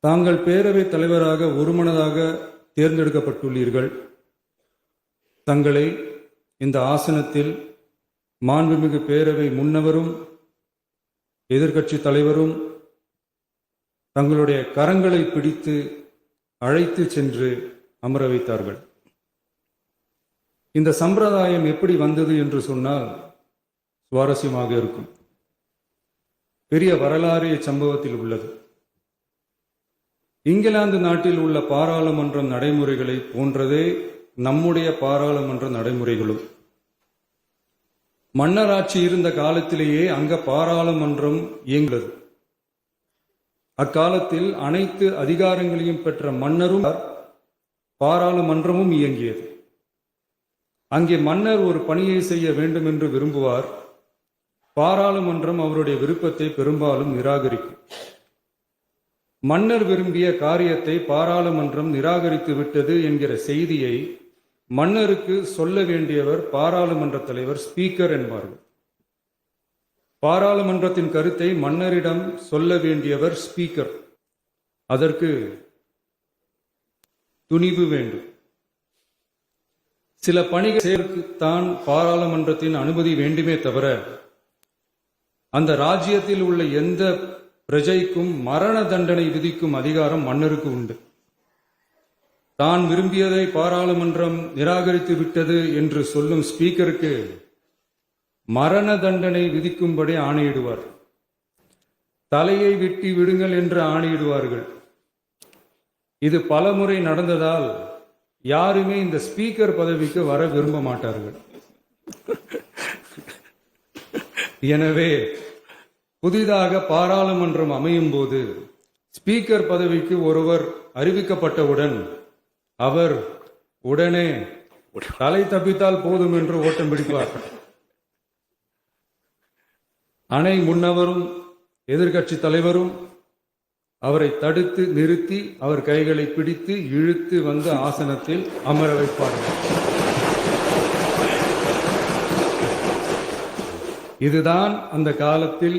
தாங்கள் பேரவைத் தலைவராக ஒருமனதாக தேர்ந்தெடுக்கப்பட்டுள்ளீர்கள். தங்களை இந்த ஆசனத்தில் மாண்புமிகு பேரவை முன்னவரும் எதிர்க்கட்சி தலைவரும் தங்களுடைய கரங்களை பிடித்து அழைத்து சென்று அமர வைத்தார்கள். இந்த சம்பிரதாயம் எப்படி வந்தது என்று சொன்னால் சுவாரஸ்யமாக இருக்கும். பெரிய வரலாறு சம்பவத்தில் உள்ளது. இங்கிலாந்து நாட்டில் உள்ள பாராளுமன்ற நடைமுறைகளை போன்றதே நம்முடைய பாராளுமன்ற நடைமுறைகளும். மன்னராட்சி இருந்த காலத்திலேயே அங்க பாராளுமன்றம் இயங்கியது. அக்காலத்தில் அனைத்து அதிகாரங்களையும் பெற்ற மன்னரும் பாராளுமன்றமும் இயங்கியது. அங்கே மன்னர் ஒரு பணியை செய்ய வேண்டும் என்று விரும்புவார். பாராளுமன்றம் அவருடைய விருப்பத்தை பெரும்பாலும் நிராகரிக்கும். மன்னர் விரும்பிய காரியத்தை பாராளுமன்றம் நிராகரித்து விட்டது என்கிற செய்தியை மன்னருக்கு சொல்ல வேண்டியவர் பாராளுமன்ற தலைவர், ஸ்பீக்கர் என்பார்கள். பாராளுமன்றத்தின் கருத்தை மன்னரிடம் சொல்ல வேண்டியவர் ஸ்பீக்கர். அதற்கு துணிவு வேண்டும். சில பணிகளுக்குத்தான் பாராளுமன்றத்தின் அனுமதி வேண்டுமே தவிர அந்த ராஜ்யத்தில் உள்ள எந்த பிரஜைக்கும் மரண தண்டனை விதிக்கும் அதிகாரம் மன்னருக்கு உண்டு. தான் விரும்பியதை பாராளுமன்றம் நிராகரித்து விட்டது என்று சொல்லும் ஸ்பீக்கருக்கு மரண தண்டனை விதிக்கும்படி ஆணையிடுவார். தலையை வெட்டி விடுங்கள் என்று ஆணையிடுவார்கள். இது பலமுறை நடந்ததால் யாருமே இந்த ஸ்பீக்கர் பதவிக்கு வர விரும்ப மாட்டார்கள். எனவே புதிதாக பாராளுமன்றம் அமையும் போது ஸ்பீக்கர் பதவிக்கு ஒருவர் அறிவிக்கப்பட்டவுடன் அவர் உடனே தலை தப்பித்தால் போதும் என்று ஓட்டம் பிடிப்பார். அணை முன்னவரும் எதிர்க்கட்சி தலைவரும் அவரை தடுத்து நிறுத்தி அவர் கைகளை பிடித்து இழுத்து வந்து ஆசனத்தில் அமர வைப்பார்கள். இதுதான் அந்த காலத்தில்